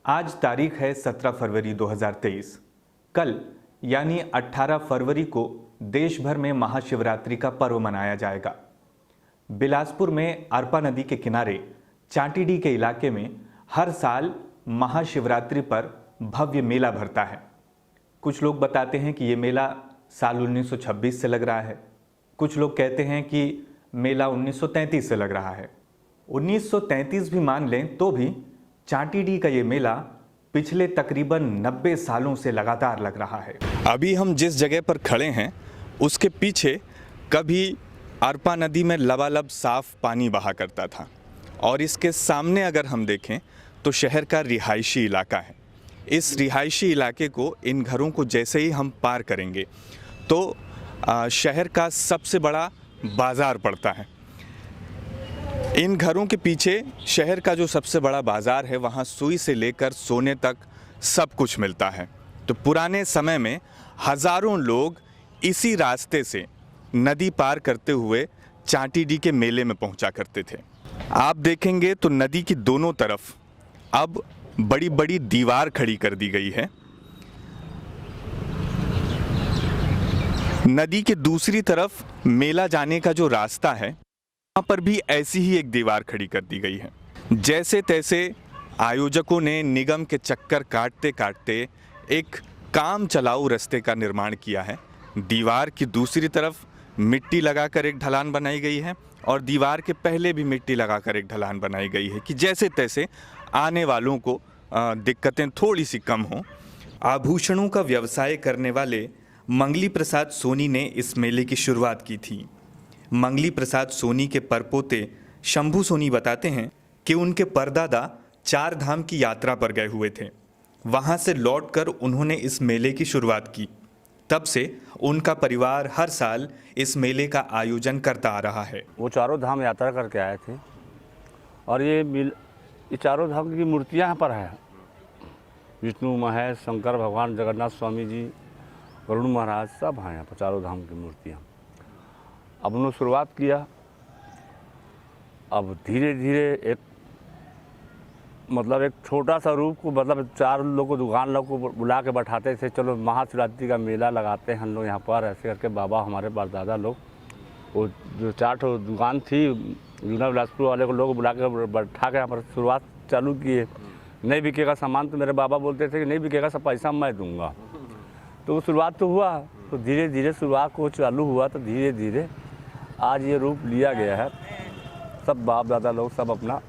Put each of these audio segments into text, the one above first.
आज तारीख है 17 फरवरी 2023। कल यानी 18 फरवरी को देश भर में महाशिवरात्रि का पर्व मनाया जाएगा। बिलासपुर में अरपा नदी के किनारे चांटीडीह के इलाके में हर साल महाशिवरात्रि पर भव्य मेला भरता है। कुछ लोग बताते हैं कि ये मेला साल 1926 से लग रहा है, कुछ लोग कहते हैं कि मेला 1933 से लग रहा है। 1933 भी मान लें तो भी चांटीडीह का ये मेला पिछले तकरीबन 90 सालों से लगातार लग रहा है। अभी हम जिस जगह पर खड़े हैं उसके पीछे कभी अरपा नदी में लबालब साफ पानी बहा करता था और इसके सामने अगर हम देखें तो शहर का रिहायशी इलाका है। इस रिहायशी इलाके को, इन घरों को जैसे ही हम पार करेंगे तो शहर का सबसे बड़ा बाज़ार पड़ता है। इन घरों के पीछे शहर का जो सबसे बड़ा बाज़ार है, वहाँ सुई से लेकर सोने तक सब कुछ मिलता है। तो पुराने समय में हज़ारों लोग इसी रास्ते से नदी पार करते हुए चांटीडीह के मेले में पहुंचा करते थे। आप देखेंगे तो नदी की दोनों तरफ अब बड़ी बड़ी दीवार खड़ी कर दी गई है। नदी के दूसरी तरफ मेला जाने का जो रास्ता है, वहाँ पर भी ऐसी ही एक दीवार खड़ी कर दी गई है। जैसे तैसे आयोजकों ने निगम के चक्कर काटते काटते एक काम चलाऊ रास्ते का निर्माण किया है। दीवार की दूसरी तरफ मिट्टी लगाकर एक ढलान बनाई गई है और दीवार के पहले भी मिट्टी लगाकर एक ढलान बनाई गई है कि जैसे तैसे आने वालों को दिक्कतें थोड़ी सी कम हों। आभूषणों का व्यवसाय करने वाले मंगली प्रसाद सोनी ने इस मेले की शुरुआत की थी। मंगली प्रसाद सोनी के परपोते शंभू सोनी बताते हैं कि उनके परदादा चार धाम की यात्रा पर गए हुए थे। वहां से लौटकर उन्होंने इस मेले की शुरुआत की। तब से उनका परिवार हर साल इस मेले का आयोजन करता आ रहा है। वो चारों धाम यात्रा करके आए थे और ये चारों धाम की मूर्तियाँ यहाँ पर हैं। विष्णु, महेश, शंकर भगवान, जगन्नाथ स्वामी जी, वरुण महाराज, सब हैं यहाँ पर चारों धाम की मूर्तियाँ। अब उन्होंने शुरुआत किया। अब धीरे धीरे एक छोटा सा रूप को, चार लोग को, दुकान लोग को बुला के बैठाते थे, चलो महाशिवरात्रि का मेला लगाते हैं हम लोग यहाँ पर। ऐसे करके बाबा हमारे परदादा लोग, वो जो चार ठो दुकान थी यूना बिलासपुर वाले को लोग बुला के बैठा के यहाँ पर शुरुआत चालू किए। नहीं बिकेगा सामान तो मेरे बाबा बोलते थे कि नहीं बिकेगा, सब पैसा मैं दूंगा। तो शुरुआत तो हुआ, तो धीरे धीरे शुरुआत को चालू हुआ, तो धीरे धीरे आज ये रूप लिया गया है। सब बाप दादा लोग सब अपना,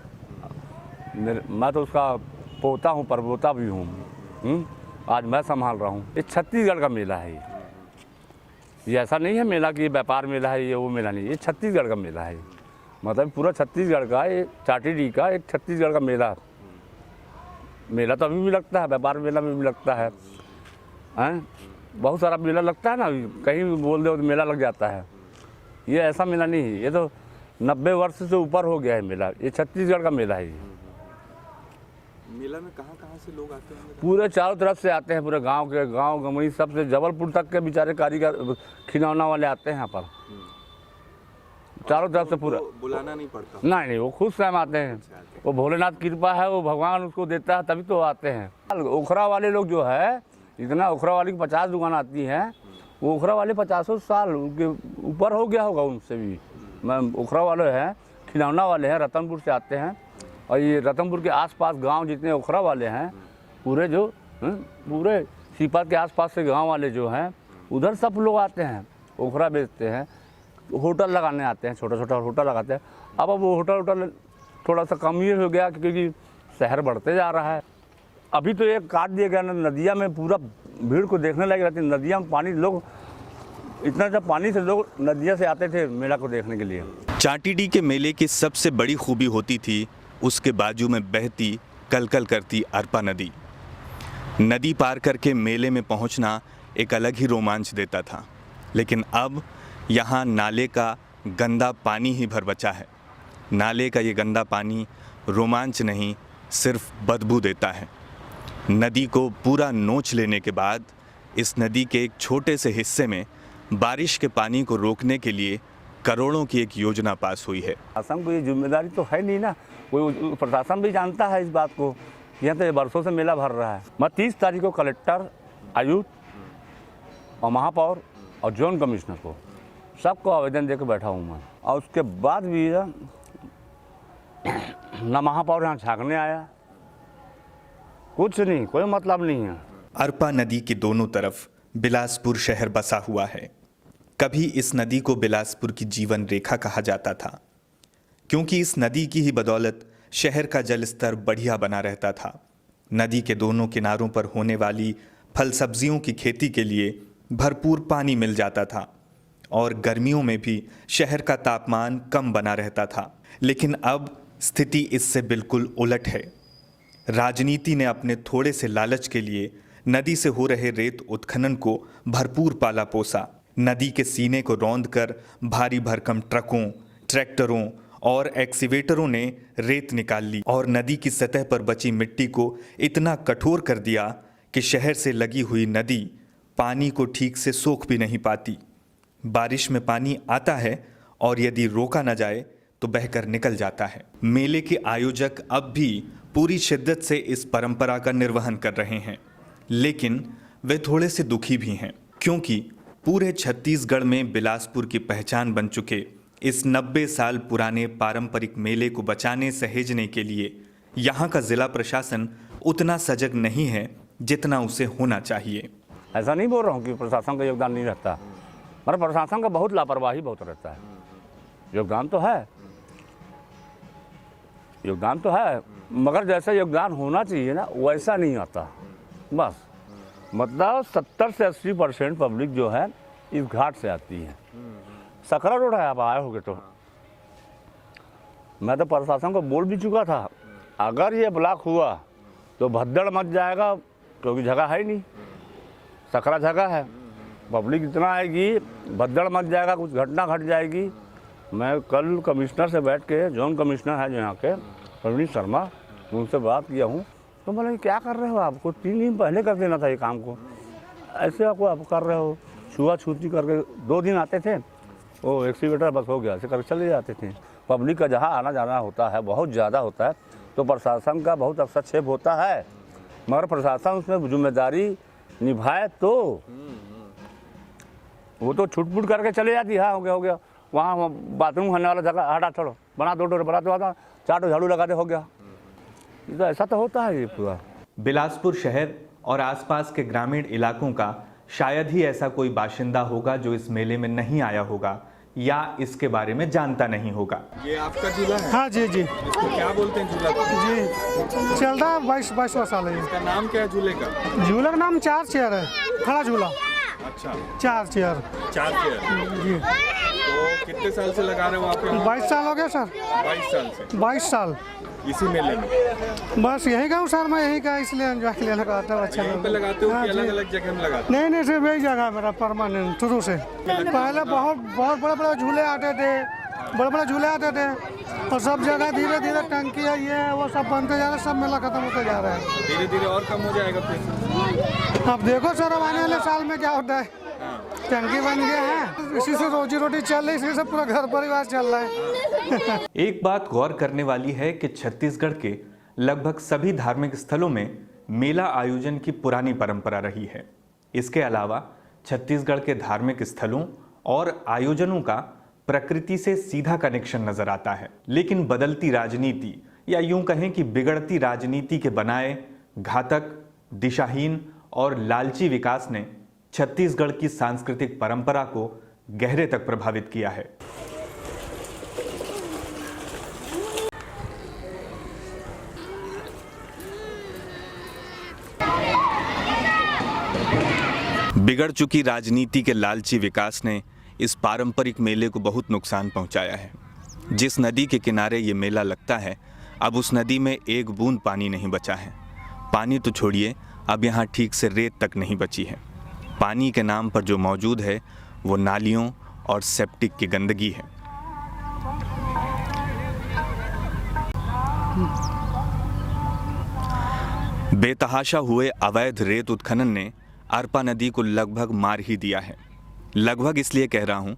मैं तो उसका पोता हूँ, परपोता भी हूँ। आज मैं संभाल रहा हूँ। ये छत्तीसगढ़ का मेला है। ये ऐसा नहीं है मेला कि ये व्यापार मेला है, ये वो मेला नहीं, ये छत्तीसगढ़ का मेला है। मतलब पूरा छत्तीसगढ़ का, ये चांटीडीह का एक छत्तीसगढ़ का मेला तो अभी भी लगता है, व्यापार मेला में भी लगता है। बहुत सारा मेला लगता है ना, कहीं भी बोल दो तो मेला लग जाता है। ये ऐसा मेला नहीं है, ये तो 90 वर्ष से ऊपर हो गया है मेला। ये छत्तीसगढ़ का मेला है। मेला में कहाँ से लोग आते हैं? पूरे चारों तरफ से आते हैं, पूरे गांव के, गांव गमई सब से, जबलपुर तक के बेचारे कारीगर खिलौना वाले आते हैं यहाँ पर। चारों तरफ से पूरा बुलाना नहीं पड़ता। नहीं, वो खुद स्वयं आते हैं। वो भोलेनाथ कृपा है, वो भगवान उसको देता है तभी तो आते हैं। ओखरा वाले लोग जो है, इतना ओखरा वाली की 50 दुकान आती हैं, वो ओखरा वाले 50 साल के ऊपर हो गया होगा उनसे भी। मैं ओखरा वाले हैं, खिलौना वाले हैं, रतनपुर से आते हैं। और ये रतनपुर के आसपास गांव जितने ओखरा वाले हैं, पूरे सीपत के आसपास से गांव वाले जो हैं, उधर सब लोग आते हैं, ओखरा बेचते हैं। होटल लगाने आते हैं, छोटा छोटा होटल लगाते हैं। अब वो होटल थोड़ा सा कम ही हो गया क्योंकि शहर बढ़ते जा रहा है। अभी तो एक काट दिया गया ना, नदिया में पूरा भीड़ को देखने लगे रहती। नदिया में पानी, लोग इतना सा पानी से लोग नदिया से आते थे मेला को देखने के लिए। चांटीडीह के मेले की सबसे बड़ी खूबी होती थी उसके बाजू में बहती कलकल करती अरपा नदी। नदी पार करके मेले में पहुंचना एक अलग ही रोमांच देता था। लेकिन अब यहाँ नाले का गंदा पानी ही भर बचा है। नाले का ये गंदा पानी रोमांच नहीं, सिर्फ बदबू देता है। नदी को पूरा नोच लेने के बाद इस नदी के एक छोटे से हिस्से में बारिश के पानी को रोकने के लिए करोड़ों की एक योजना पास हुई है। प्रशासन को ये जिम्मेदारी तो है नहीं ना, कोई प्रशासन भी जानता है इस बात को यहाँ तो बरसों से मेला भर रहा है। मैं 30 तारीख को कलेक्टर, आयुक्त और महापौर और जोन कमिश्नर को सबको आवेदन दे के बैठा हूँ मैं। और उसके बाद भी ना महापौर यहाँ झाँकने आया, कुछ नहीं, कोई मतलब नहीं है। अरपा नदी के दोनों तरफ बिलासपुर शहर बसा हुआ है। कभी इस नदी को बिलासपुर की जीवन रेखा कहा जाता था, क्योंकि इस नदी की ही बदौलत शहर का जल स्तर बढ़िया बना रहता था। नदी के दोनों किनारों पर होने वाली फल सब्जियों की खेती के लिए भरपूर पानी मिल जाता था और गर्मियों में भी शहर का तापमान कम बना रहता था। लेकिन अब स्थिति इससे बिल्कुल उलट है। राजनीति ने अपने थोड़े से लालच के लिए नदी से हो रहे रेत उत्खनन को भरपूर पाला पोसा। नदी के सीने को रौंदकर भारी भरकम ट्रकों, ट्रैक्टरों और एक्सीवेटरों ने रेत निकाल ली और नदी की सतह पर बची मिट्टी को इतना कठोर कर दिया कि शहर से लगी हुई नदी पानी को ठीक से सोख भी नहीं पाती। बारिश में पानी आता है और यदि रोका न जाए तो बहकर निकल जाता है। मेले के आयोजक अब भी पूरी शिद्दत से इस परंपरा का निर्वहन कर रहे हैं, लेकिन वे थोड़े से दुखी भी हैं, क्योंकि पूरे छत्तीसगढ़ में बिलासपुर की पहचान बन चुके इस 90 साल पुराने पारंपरिक मेले को बचाने सहेजने के लिए यहाँ का जिला प्रशासन उतना सजग नहीं है जितना उसे होना चाहिए। ऐसा नहीं बोल रहा हूँ कि प्रशासन का योगदान नहीं रहता, मगर प्रशासन का बहुत लापरवाही बहुत रहता है। योगदान तो है, मगर जैसा योगदान होना चाहिए ना वैसा नहीं आता। बस मतलब 70 से 80% पब्लिक जो है इस घाट से आती है। सकरा रोड है, आप आए होगे तो। मैं तो प्रशासन को बोल भी चुका था, अगर ये ब्लॉक हुआ तो भद्दड़ मच जाएगा, क्योंकि जगह है ही नहीं, सकरा जगह है, पब्लिक इतना आएगी, भद्दड़ मच जाएगा, कुछ घटना घट जाएगी। मैं कल कमिश्नर से बैठ के, जोन कमिश्नर है जो यहाँ के प्रवीण शर्मा, उनसे बात किया हूँ। तो बोले क्या कर रहे हो, आपको 3 दिन पहले कर देना था ये काम को, ऐसे आप कर रहे हो। छुआछूती करके 2 दिन आते थे, वो एक्सीवेटर बस हो गया, ऐसे करके चले जाते थे। पब्लिक का जहाँ आना जाना होता है बहुत ज़्यादा होता है, तो प्रशासन का बहुत हस्तक्षेप होता है, मगर प्रशासन उसमें जिम्मेदारी निभाए तो। वो तो छुटपुट करके चले जाती है, हाँ हो गया वहाँ बाथरूम होने वाला जगह हटा छोड़ो, बना 2 डोर बना दो, 4 झाड़ू लगा दे, हो गया। ये तो ऐसा तो होता है ये पूरा। बिलासपुर शहर और आसपास के ग्रामीण इलाकों का शायद ही ऐसा कोई बाशिंदा होगा जो इस मेले में नहीं आया होगा या इसके बारे में जानता नहीं होगा। ये आपका झूला है? हाँ जी जी। इसको क्या बोलते हैं झूला को? जी चल रहा है 22वां साल है। इसका नाम क्या है झूले का? झूले का नाम 4 चेयर है, खड़ा झूला। अच्छा, 4 चेयर। 4 चेयर जी। तो कितने साल से लगा रहे हो आप यहाँ? 22 साल हो गया सर। 22 साल से? 22 साल इसी मेले में? बस यही का हूँ सर, मैं यही का, इसलिए एंजॉय के लिए लगाता हूँ। अच्छा यहाँ पे लगाते हो हाँ, कि अलग-अलग जगह में लगाते हो? नहीं सिर्फ यही जगह है मेरा परमानेंट शुरू से। पहले बहुत बड़े झूले आते थे, बड़े झूले आते थे, और सब जगह धीरे धीरे टंकी है ये है वो सब बनते जा रहे, सब मेला खत्म होते जा रहा है। धीरे धीरे और कम हो जाएगा फिर? अब देखो सर, अब आने वाले साल में क्या होता है। टंकी बन गया है, इसी से रोजी रोटी चल रही, इसी से पूरा घर परिवार चल रहा है। एक बात गौर करने वाली है कि छत्तीसगढ़ के लगभग सभी धार्मिक स्थलों में मेला आयोजन की पुरानी परंपरा रही है। इसके अलावा छत्तीसगढ़ के धार्मिक स्थलों और आयोजनों का प्रकृति से सीधा कनेक्शन नजर आता है, लेकिन बदलती राजनीति या यूं कहें कि बिगड़ती राजनीति के बनाए घातक, दिशाहीन और लालची विकास ने छत्तीसगढ़ की सांस्कृतिक परंपरा को गहरे तक प्रभावित किया है। बिगड़ चुकी राजनीति के लालची विकास ने इस पारंपरिक मेले को बहुत नुकसान पहुंचाया है। जिस नदी के किनारे ये मेला लगता है, अब उस नदी में एक बूंद पानी नहीं बचा है। पानी तो छोड़िए, अब यहाँ ठीक से रेत तक नहीं बची है। पानी के नाम पर जो मौजूद है वो नालियों और सेप्टिक की गंदगी है। बेतहाशा हुए अवैध रेत उत्खनन ने अरपा नदी को लगभग मार ही दिया है। लगभग इसलिए कह रहा हूं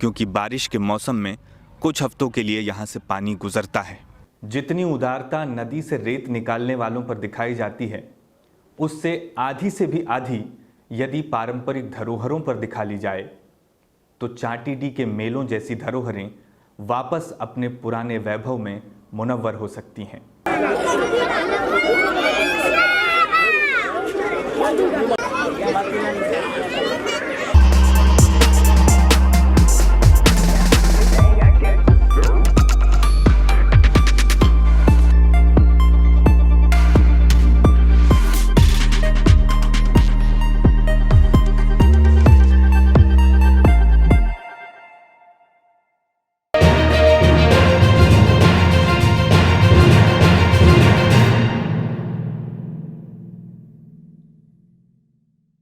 क्योंकि बारिश के मौसम में कुछ हफ्तों के लिए यहां से पानी गुजरता है। जितनी उदारता नदी से रेत निकालने वालों पर दिखाई जाती है, उससे आधी से भी आधी यदि पारंपरिक धरोहरों पर दिखा ली जाए तो चाटीडी के मेलों जैसी धरोहरें वापस अपने पुराने वैभव में मुनव्वर हो सकती हैं।